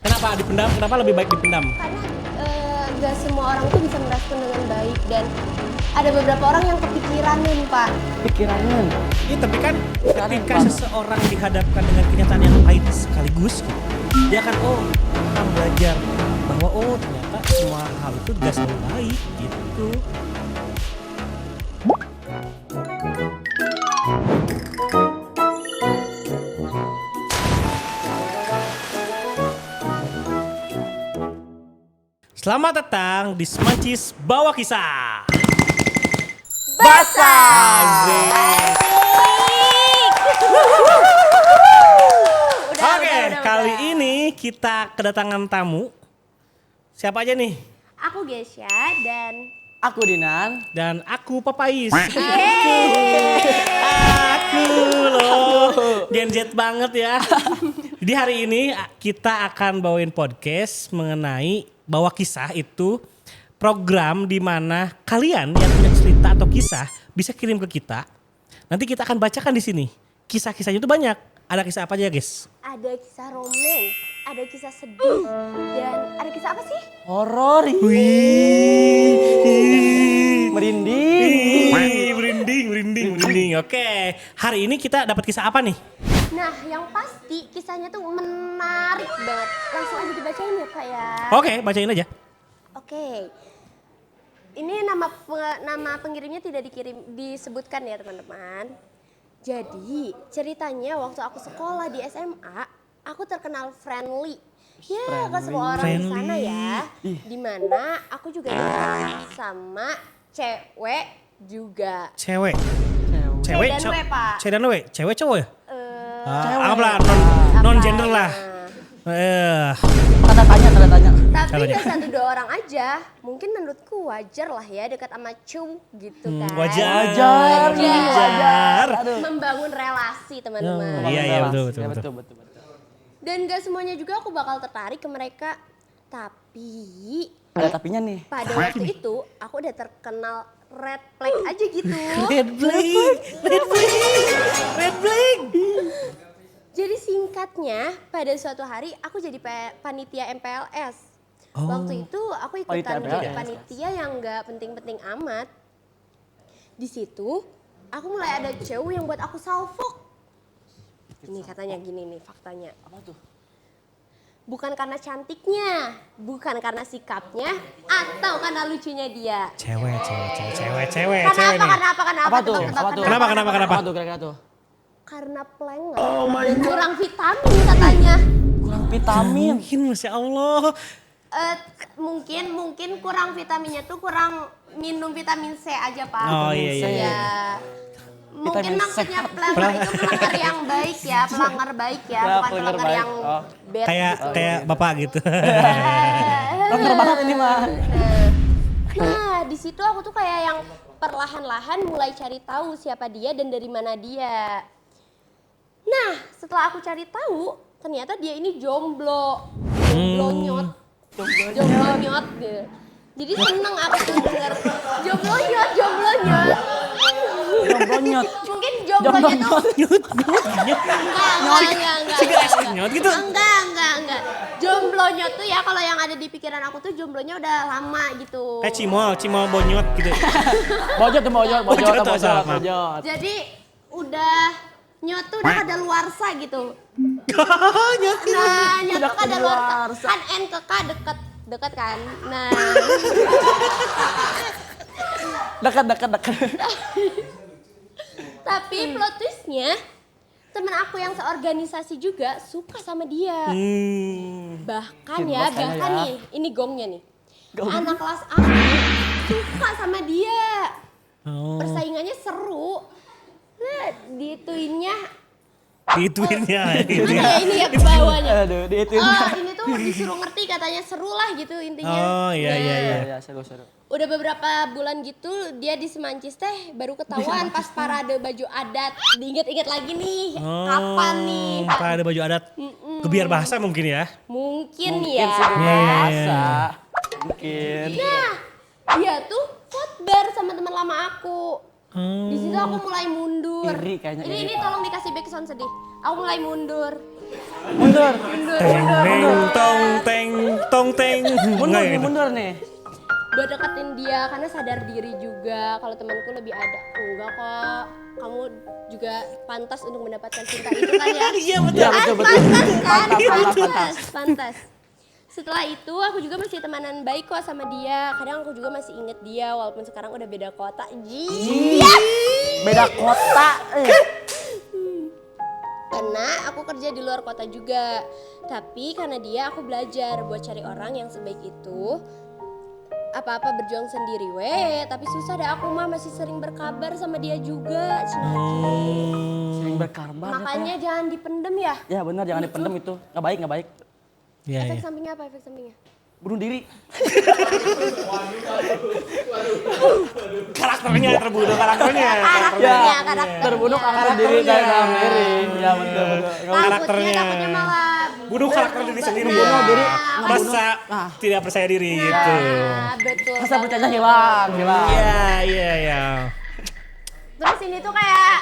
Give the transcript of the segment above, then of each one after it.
Kenapa dipendam? Kenapa lebih baik dipendam? Karena gak semua orang tuh bisa merespon dengan baik dan ada beberapa orang yang kepikiran nih Pak. Pikirannya. Iya, tapi kan ketika seseorang dihadapkan dengan kenyataan yang pahit sekaligus, dia akan akan belajar bahwa ternyata semua hal itu gak selalu baik gitu. Selamat datang di Semancis Bawa Kisah. Asik. Oke, kali ini kita kedatangan tamu. Siapa aja nih? Aku Gesya dan Aku Dinan. Dan aku Papais. Aku loh. Gen Z banget ya. Jadi hari ini kita akan bawain podcast mengenai Bawa Kisah. Itu program di mana kalian yang punya cerita atau kisah bisa kirim ke kita. Nanti kita akan bacakan di sini. Kisah-kisahnya itu banyak. Ada kisah apa aja, guys? ada kisah romance, ada kisah sedih, dan ada kisah apa sih? Horor. Merinding. Merinding. Oke, hari ini kita dapat kisah apa nih? Nah, yang pasti kisahnya tuh menarik banget. Langsung aja dibacain ya Pak ya. Oke, bacain aja. Oke. Ini nama pengirimnya tidak disebutkan ya teman-teman. Jadi ceritanya waktu aku sekolah di SMA, aku terkenal friendly. Ya, ke semua orang di sana ya. Dimana aku juga dekat sama cewek juga. Cewek C dan W, Pak. C dan W, cewek cowok ya? Cewek. Anggaplah non gender lah. Tanda tanya. Tapi Caranya. gak satu dua orang aja. Mungkin menurutku wajar lah ya dekat sama Cung gitu kan. Wajar. Aduh. Membangun relasi teman-teman. Iya, betul. Betul. Dan gak semuanya juga aku bakal tertarik ke mereka. Tapi Ada tapinya nih. pada waktu itu aku udah terkenal red flag aja gitu. Red flag. Jadi singkatnya pada suatu hari aku jadi panitia MPLS. Waktu itu aku ikutan Panitia jadi MPLS. panitia yang gak penting-penting amat. Di situ aku mulai ada cewek yang buat aku salfok. Ini katanya gini nih faktanya. Apa tuh? Bukan karena cantiknya, bukan karena sikapnya, atau karena lucunya dia. Cewek Kenapa? nih. Apa tuh? Kenapa? Apa tuh kira-kira tuh? Karena pelengak dan kurang vitamin katanya. Kurang vitamin. Mungkin Masya Allah. Mungkin kurang vitaminnya tuh kurang minum vitamin C aja Pak. Oh iya. Ya. Mungkin Vitamin C. maksudnya pelanggar itu pelanggar yang baik ya, pelanggar baik ya, bukan pelanggar pelanggar baik. yang bad. Kayak bapak gitu. Pinter banget ini mah. Nah, di situ aku tuh kayak yang perlahan-lahan mulai cari tahu siapa dia dan dari mana dia. Nah, setelah aku cari tahu, ternyata dia ini jomblo. Jomblo nyot gitu. Jadi seneng aku tuh denger jomblo nyot. Mungkin jomblonya tuh enggak. Gitu. Enggak. Jomblonya tuh ya kalau yang ada di pikiran aku tuh jomblonya udah lama gitu. Kayak cimol bonyot gitu. Bojot. Jadi udah nyot tuh udah kada luarsa gitu. Nah, nyot tuh kada luarsa. Kan N ke K deket kan. Nah. Dekat. Tapi plot twistnya temen aku yang seorganisasi juga suka sama dia. Bahkan Cinta saya ya. nih, ini gongnya nih. Gong. Anak kelas aku suka sama dia. Persaingannya seru. Nah, dituinnya. Ini ya bawahnya. Aduh, itu. Ini tuh disuruh ngerti katanya seru lah gitu intinya. Oh iya. Iya, seru. Udah beberapa bulan gitu dia di Semancis teh baru ketahuan pas parade baju adat. Diinget-inget lagi nih, kapan nih? Ada baju adat. Kebiar bahasa mungkin ya. Mungkin Mungkin ya. sih bahasa. Mungkin. Nah, dia tuh khotbar sama teman lama aku. Di situ aku mulai mundur. Iri kayaknya, iri. Ini tolong dikasih backsound sedih. Aku mulai mundur. Mundur. Teng tong gitu. mundur nih. Buat deketin dia karena sadar diri juga kalau temanku lebih ada. Enggak kok, kamu juga pantas untuk mendapatkan cinta itu kan ya. Iya betul. Iya betul betul. Pantas. Setelah itu aku juga masih temanan baik kok sama dia. Kadang aku juga masih inget dia walaupun sekarang udah beda kota. Beda kota. Karena aku kerja di luar kota juga. Tapi karena dia aku belajar buat cari orang yang sebaik itu. Apa-apa berjuang sendiri tapi susah deh aku mah masih sering berkabar sama dia juga. Sering berkabar. Makanya jangan dipendem ya. Ya benar, jangan dipendem itu. Nggak baik, nggak baik. Iya, Efek iya. sampingnya apa efek sampingnya? Bunuh diri. Karakternya terbunuh karakternya. Karakternya. Terbunuh karena diri saya sendiri. Ya betul betul. Takutnya malah Bunuh karakter diri sendiri. Bunuh diri. Masa tidak percaya diri gitu. Betul. Rasa percaya hilang. Iya. Terus ini tuh kayak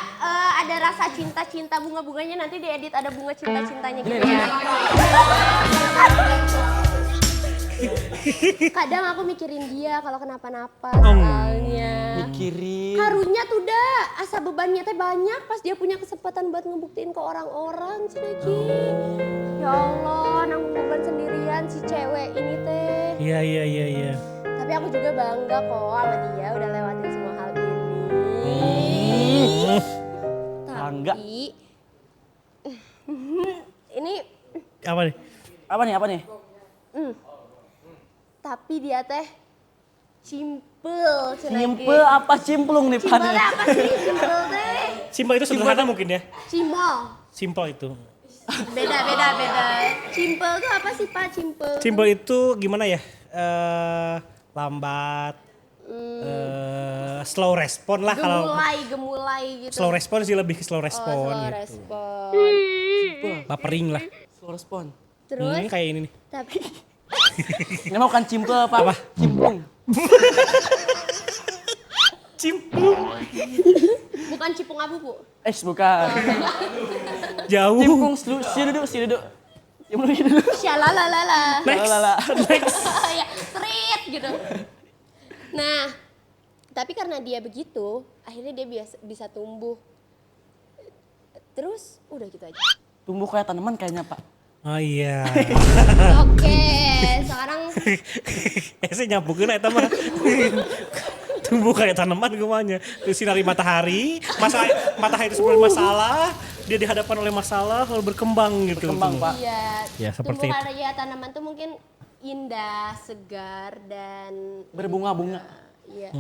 ada rasa cinta-cinta bunga-bunganya nanti diedit ada bunga cinta-cintanya gitu ya. Kadang aku mikirin dia kalau kenapa-napa soalnya. Mikirin. Karunya tuh dah asa bebannya teh banyak pas dia punya kesempatan buat ngebuktiin ke orang-orang Cinaki. Ya Allah, nanggung beban sendirian si cewek ini teh. Iya. Tapi aku juga bangga kok sama dia udah lewatin semua hal ini. Bangga. Tapi ini Apa nih? tapi dia teh simpel Cinaki. Simpel apa cimplung nih Pan? Simpelnya apa sih? Simpel teh. Simpel itu sederhana mungkin ya. Simpel. Itu. Beda. Simpel tuh apa sih Pak? Simpel itu gimana ya? Lambat. Slow respon lah kalau. Gemulai gitu. Slow respon sih lebih ke slow respon Slow gitu. respon. Bapering lah. Slow respon. Terus Kayak ini nih. tapi Ini mau kan cimple apa? Cimplung. Cimplung. bukan cipung abu Bu. Bukan. Jauh. Cimplung si duduk. Cimplung si duduk. Syalalala. Next. Ya, street gitu. Nah, tapi karena dia begitu, akhirnya dia bisa tumbuh. Terus udah gitu aja. Tumbuh kayak tanaman kayaknya Pak. Oh iya. Oke, sekarang Saya nyampukin eta mah. Tumbuh kayak tanaman gimana? Sinari matahari itu sebenarnya masalah, dia dihadapkan oleh masalah lalu berkembang gitu. Berkembang Pak. iya, Ya, seperti tumbuh karya tanaman tuh mungkin indah, segar dan Berbunga-bunga. iya.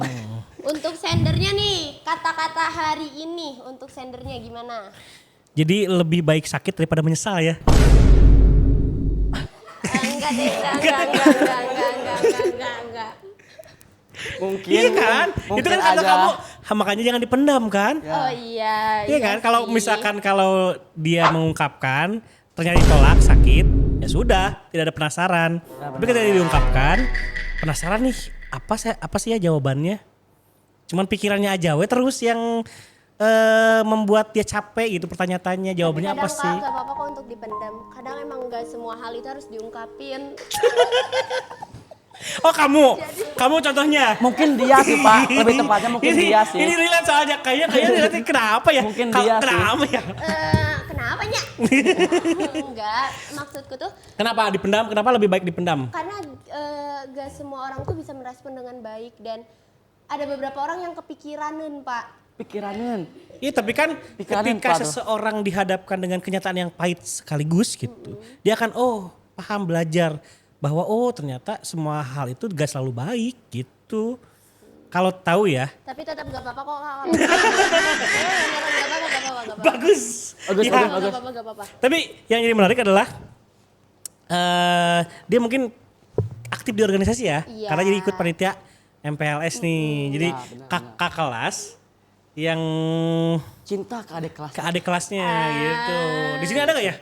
Untuk sendernya nih, kata-kata hari ini untuk sendernya gimana? Jadi lebih baik sakit daripada menyesal ya. Enggak deh, enggak. Mungkin. Iya kan? Mungkin Itu kan kata aja. kamu, makanya jangan dipendam kan? Oh iya. Iya kan? Kalau sih. misalkan kalau dia mengungkapkan ternyata ditolak sakit, ya sudah, tidak ada penasaran. Tapi ketika dia diungkapkan, penasaran nih apa sih ya jawabannya? Cuman pikirannya aja terus yang membuat dia capek gitu pertanyaan-tanya jawabannya apa sih? Gak apa-apa kok untuk dipendam. Kadang emang gak semua hal itu harus diungkapin. Oh kamu contohnya. Mungkin dia sih Pak, lebih tepatnya mungkin dia sih. Ini relate soalnya kayaknya relate kenapa ya? Mungkin dia sih. Kenapa ya? Kenapanya? Enggak, maksudku tuh Kenapa dipendam? Kenapa lebih baik dipendam? karena gak semua orang tuh bisa merespon dengan baik dan ada beberapa orang yang kepikiranin Pak. Pikiranin. Iya tapi kan Pikirannya ketika apa tuh? seseorang dihadapkan dengan kenyataan yang pahit sekaligus gitu. Dia akan paham belajar bahwa ternyata semua hal itu gak selalu baik gitu. Kalau tahu ya. Tapi tetap gak apa-apa kok. Gak apa-apa. Bagus. Ya, Gak apa-apa. Tapi yang jadi menarik adalah dia mungkin aktif di organisasi ya. Iya. Karena jadi ikut panitia MPLS nih. Jadi Ya, benar, kakak kelas yang Cinta ke adik kelas. ke adik kelasnya gitu. Di sini ada gak ya?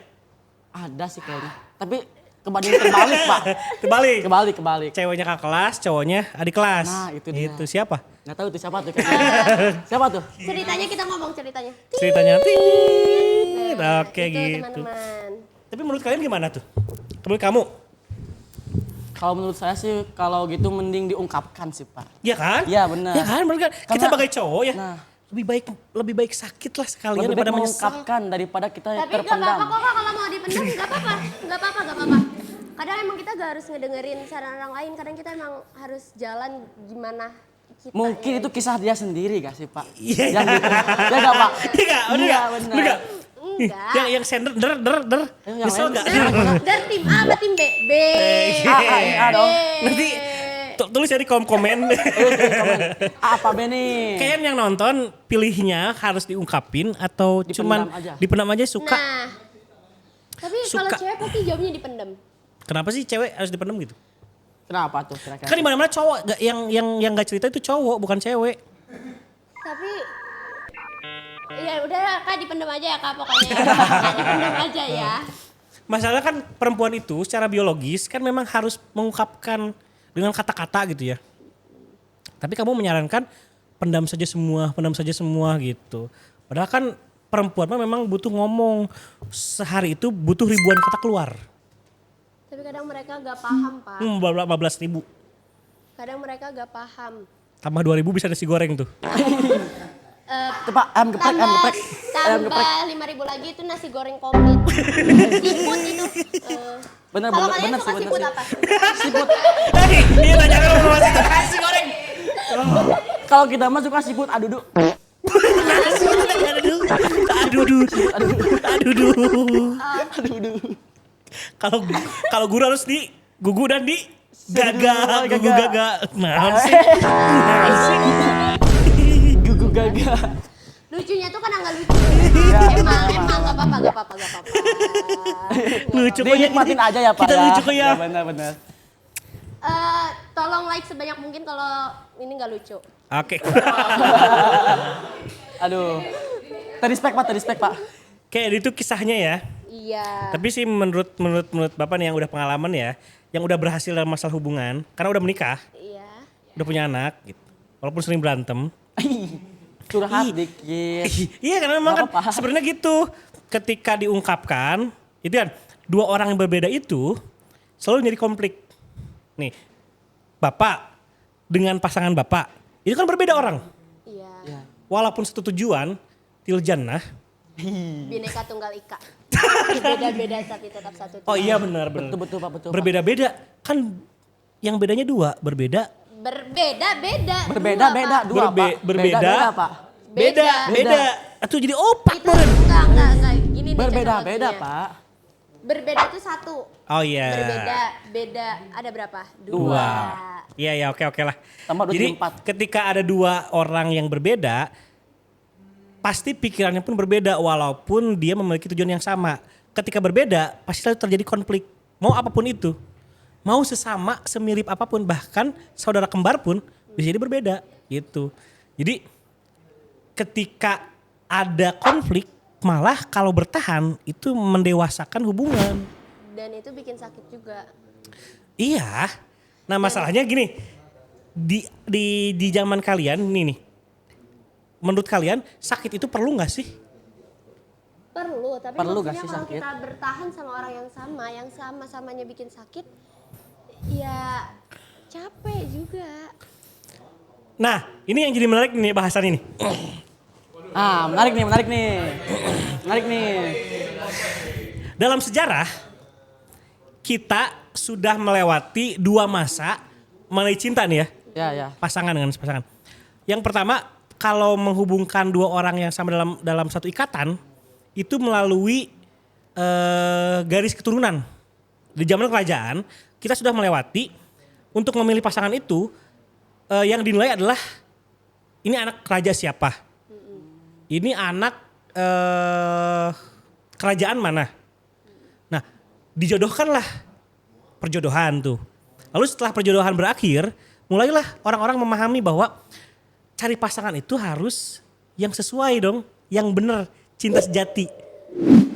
Ada sih kayaknya. Tapi terbalik Pak. Terbalik. Kebalik. Ceweknya kakak kelas, cowoknya adik kelas. Nah, itu dia. Gitu. Siapa? Nggak tahu itu siapa tuh kayaknya. Siapa tuh? Ceritanya kita ngomong ceritanya. Ceritanya tit. Oke Itu gitu. teman-teman. Tapi menurut kalian gimana tuh? Menurut kamu? Kalau menurut saya sih kalau gitu mending diungkapkan sih Pak. Iya kan? Iya, benar. Iya kan? Benar kan? Kita Karena- sebagai cowok ya. Nah. Lebih baik sakit lah sekalian Lebih daripada baik menyesal. mengungkapkan daripada kita Tapi gak terpendam. apa-apa kok Kak, kalau mau dipendam gak apa-apa. Gak apa-apa. Kadang emang kita gak harus ngedengerin saran orang lain. Kadang kita emang harus jalan gimana kita. Mungkin ya. itu kisah dia sendiri gak sih Pak? Iya. Yang gitu. Ya gak Pak? Iya gak? Bener Iya, gak? benar. Bener gak? Enggak. Yang sender der. Yang Nyesel lain. gak? Dan tim A apa tim B? B. A dong. Nanti tulis ya di kolom komen. Apa be nih? Kayaknya yang nonton pilihnya harus diungkapin atau Dipendam cuman aja. dipendam aja suka. Nah. Tapi kalau Suka. cewek pasti jawabnya dipendam. Kenapa sih cewek harus dipendam gitu? Kenapa tuh kira-kira? Kan di mana-mana cowok yang gak cerita itu cowok bukan cewek. Tapi ya udah Kak dipendam aja ya Kak pokoknya. Kak dipendam aja ya. Masalah kan perempuan itu secara biologis kan memang harus mengungkapkan dengan kata-kata gitu ya. Tapi kamu menyarankan pendam saja semua gitu. Padahal kan perempuan mah memang butuh ngomong. Sehari itu butuh ribuan kata keluar. Tapi kadang mereka gak paham Pak. 15.000. Kadang mereka gak paham. Tambah 2.000 bisa nasi goreng tuh. Itu Pak, ayam geprek, ayam geprek. Ayam geprek. Tambah 5.000 lagi itu nasi goreng komplit. Siput itu. Bener, Kalau bener, kalian bener suka sih, siput bener apa? Siput. Hei, dia tanya kan mau nasi nasi goreng. Kalau kita mah suka siput adudu. Aduh. Kalau guru harus di gugu dan di gagal, gugu gagal. Nah, sih. Gugu gaga. Lucunya tuh kadang gak lucu. Emang gak apa-apa. Lucu kok ya. Dinikmatin aja ya Pak Kita ya. lucu kok ya. Bener. Tolong like sebanyak mungkin kalau ini gak lucu. Oke. Aduh. Terrespect Pak. Kayak itu kisahnya ya. Iya. Tapi sih menurut Bapak nih yang udah pengalaman ya, yang udah berhasil dalam masalah hubungan, karena udah menikah, Iya. udah punya anak gitu. Walaupun sering berantem. Curhat dikit. Iya karena memang Gak kan apa-apa. sebenarnya gitu. Ketika diungkapkan, itu kan dua orang yang berbeda itu selalu jadi konflik. Nih, Bapak dengan pasangan Bapak, itu kan berbeda orang. Iya. Ya. Walaupun satu tujuan, til jannah. Bineka Tunggal Ika. Beda-beda tapi tetap satu. Oh iya benar. Betul Pak. Berbeda-beda. Kan yang bedanya dua, berbeda. Berbeda-beda. Berbeda-beda dua Pak. Berbeda. Pak. Beda. Atau jadi opak Itu banget. enggak. Gini nih Berbeda-beda contohnya. Pak. Berbeda itu satu. Oh iya. Beda ada berapa? Dua. Iya oke lah. Tambah 2 Jadi jadi 4. ketika ada dua orang yang berbeda, pasti pikirannya pun berbeda walaupun dia memiliki tujuan yang sama. Ketika berbeda, pasti selalu terjadi konflik. Mau apapun itu. Mau sesama, semirip apapun, bahkan saudara kembar pun bisa jadi berbeda gitu. Jadi ketika ada konflik, malah kalau bertahan itu mendewasakan hubungan. Dan itu bikin sakit juga. Iya. Nah masalahnya gini, di zaman kalian nih, menurut kalian sakit itu perlu nggak sih? Perlu, tapi Perlu gak maksudnya sih kalau sakit? kita bertahan sama orang yang sama-samanya bikin sakit, ya capek juga. Nah ini yang jadi menarik nih bahasan ini. Ah, menarik nih. Dalam sejarah kita sudah melewati dua masa mengenai cinta nih ya, Ya. pasangan dengan pasangan. Yang pertama kalau menghubungkan dua orang yang sama dalam satu ikatan itu melalui garis keturunan. Di zaman kerajaan kita sudah melewati untuk memilih pasangan itu yang dinilai adalah ini anak raja siapa, ini anak kerajaan mana. Nah dijodohkanlah perjodohan tuh. Lalu setelah perjodohan berakhir, mulailah orang-orang memahami bahwa cari pasangan itu harus yang sesuai dong, yang bener, cinta sejati.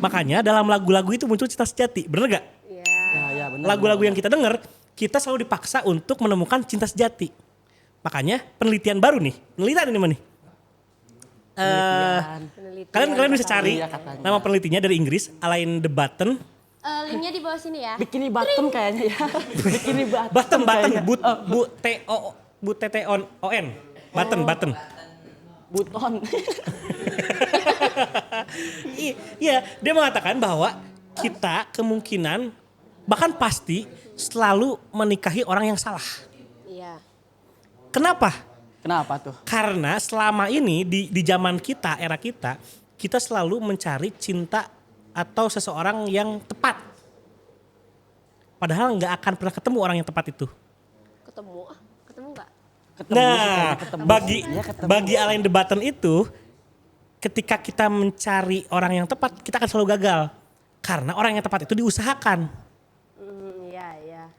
Makanya dalam lagu-lagu itu muncul cinta sejati, bener gak? Iya. Ya, benar. Lagu-lagu yang kita denger, kita selalu dipaksa untuk menemukan cinta sejati. Makanya penelitian baru nih, penelitian ini mana nih? Penelitian. Penelitian. Kalian bisa cari Iya, katanya. nama penelitinya dari Inggris, Alain de Botton. Linknya di bawah sini ya. Bikini bottom kayaknya ya. Bikini bottom. Button, kayaknya. bu t t o n. Button. Buton. Iya, dia mengatakan bahwa kita kemungkinan bahkan pasti selalu menikahi orang yang salah. Iya. Kenapa? Kenapa tuh? Karena selama ini di zaman kita, era kita selalu mencari cinta atau seseorang yang tepat. Padahal nggak akan pernah ketemu orang yang tepat itu. Ketemu nggak? Ketemu sih, Nah, kayaknya ketemu. Iya, ketemu. bagi Alain the Button itu, ketika kita mencari orang yang tepat, kita akan selalu gagal. Karena orang yang tepat itu diusahakan. Iya.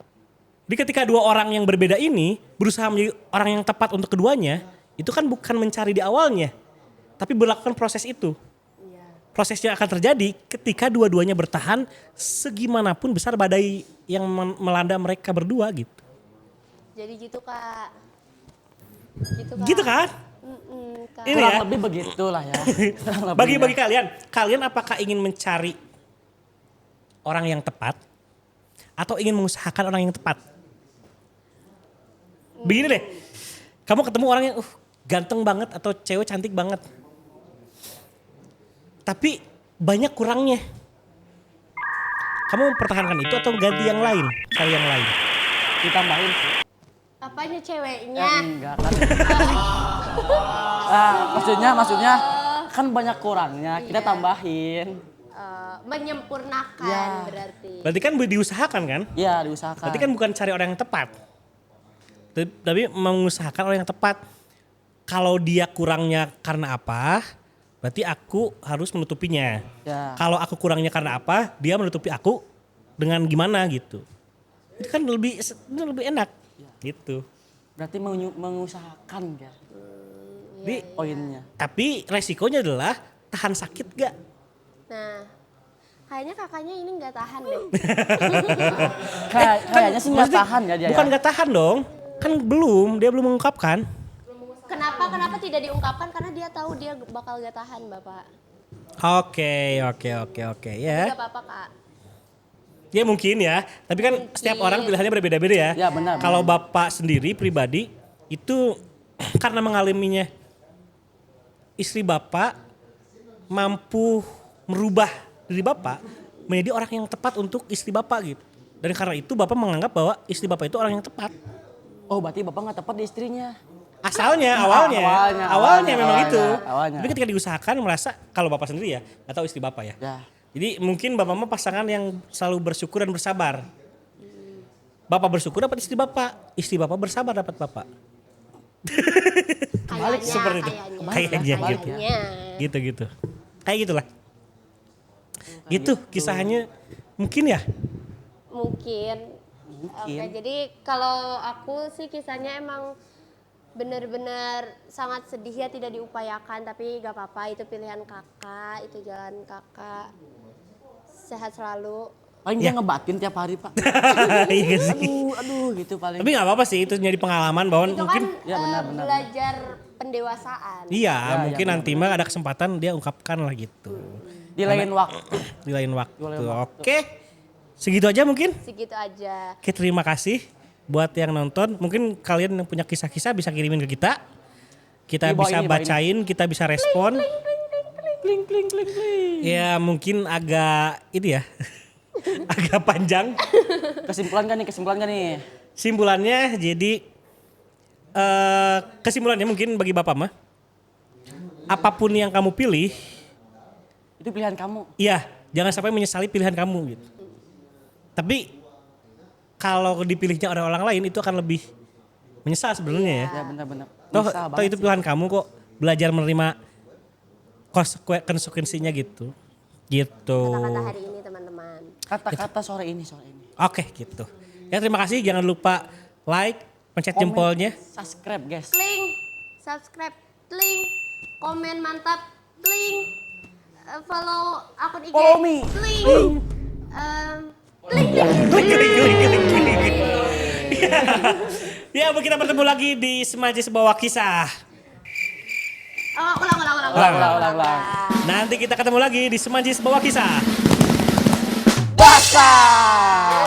Jadi ketika dua orang yang berbeda ini berusaha menjadi orang yang tepat untuk keduanya, itu kan bukan mencari di awalnya, tapi berlakukan proses itu. Iya. Prosesnya akan terjadi ketika dua-duanya bertahan segimanapun besar badai yang melanda mereka berdua gitu. Jadi gitu Kak. Gitu kan? Kak. Ini Kurang ya. lebih begitulah ya. Kurang lebihnya. Bagi kalian apakah ingin mencari orang yang tepat atau ingin mengusahakan orang yang tepat? Begini deh, kamu ketemu orang yang ganteng banget atau cewek cantik banget, tapi banyak kurangnya. Kamu mempertahankan itu atau ganti yang lain, cari yang lain? Ditambahin sih. Apanya ceweknya? Enggak kan. Maksudnya kan banyak kurangnya, kita Iya. tambahin. Menyempurnakan Ya. berarti. Berarti kan diusahakan kan? Ya diusahakan. Berarti kan bukan cari orang yang tepat, tapi mengusahakan orang yang tepat. Kalau dia kurangnya karena apa, berarti aku harus menutupinya. Ya. Kalau aku kurangnya karena apa, dia menutupi aku dengan gimana gitu. Itu kan lebih enak gitu. Berarti mengusahakan ya. Jadi, Poinnya. tapi resikonya adalah tahan sakit gak? Nah, kayaknya kakaknya ini nggak tahan deh. Kayaknya sih nggak Maksudnya tahan ya dia. Bukan ya. gak tahan dong, kan dia belum mengungkapkan. Kenapa tidak diungkapkan? Karena dia tahu dia bakal gak tahan, Bapak. Oke ya. Gak apa-apa, Kak. Ya mungkin ya, tapi kan setiap orang pilihannya berbeda-beda ya. Ya, benar. Kalau Bapak sendiri pribadi itu karena mengalaminya, istri Bapak mampu merubah diri Bapak menjadi orang yang tepat untuk istri Bapak gitu. Dan karena itu Bapak menganggap bahwa istri Bapak itu orang yang tepat. Oh berarti bapak nggak tepat di istrinya. Awalnya memang itu. Awalnya. Tapi ketika diusahakan merasa kalau Bapak sendiri ya, atau istri Bapak ya. Ya. Jadi mungkin Bapak mah pasangan yang selalu bersyukur dan bersabar. Bapak bersyukur dapat istri Bapak, istri Bapak bersabar dapat Bapak. Kayaknya, Seperti itu. Kayaknya gitu. Gitu. Kayak gitulah. Gitu kisahnya mungkin ya. Mungkin. Oke, jadi kalau aku sih kisahnya emang benar-benar sangat sedih ya, tidak diupayakan, tapi gak apa-apa, itu pilihan kakak, itu jalan kakak. Sehat selalu. Paling dia ngebatin tiap hari pak. Iya sih. Aduh gitu paling. Tapi nggak apa-apa sih, itu jadi pengalaman bahwa Itu mungkin kan Ya, benar. belajar pendewasaan. iya Ya, mungkin ya, nanti mah ada kesempatan dia ungkapkan lah gitu. Di lain waktu. Di lain waktu. Di lain waktu. Oke. Segitu aja mungkin. Segitu aja. Oke, terima kasih buat yang nonton. Mungkin kalian yang punya kisah-kisah bisa kirimin ke kita. Kita Di bawah bisa ini, bawah bacain, kita bisa respon. Kling kling kling kling. Ya mungkin agak ini ya. Agak panjang. Kesimpulan kan nih? Simpulannya jadi kesimpulannya mungkin bagi Bapak mah, apapun yang kamu pilih, Itu pilihan kamu. iya jangan sampai menyesali pilihan kamu gitu. Tapi kalau dipilihnya oleh orang lain itu akan lebih menyesal sebenarnya ya. Ya benar-benar. Toh itu pilihan kamu kok, belajar menerima konsekuensinya gitu. Gitu. Kata-kata hari ini teman-teman. Kata-kata sore ini. Oke gitu. Ya terima kasih, jangan lupa like, pencet Komen, jempolnya. Subscribe guys. Kling, subscribe, kling, komen mantap, kling, follow akun IG, Follow me. kling, kling. Ya, kita bertemu lagi di Semajis Sebuah Kisah. Ulang. Ulang. Nanti kita ketemu lagi di Semajis Sebuah Kisah. Bas. kisah.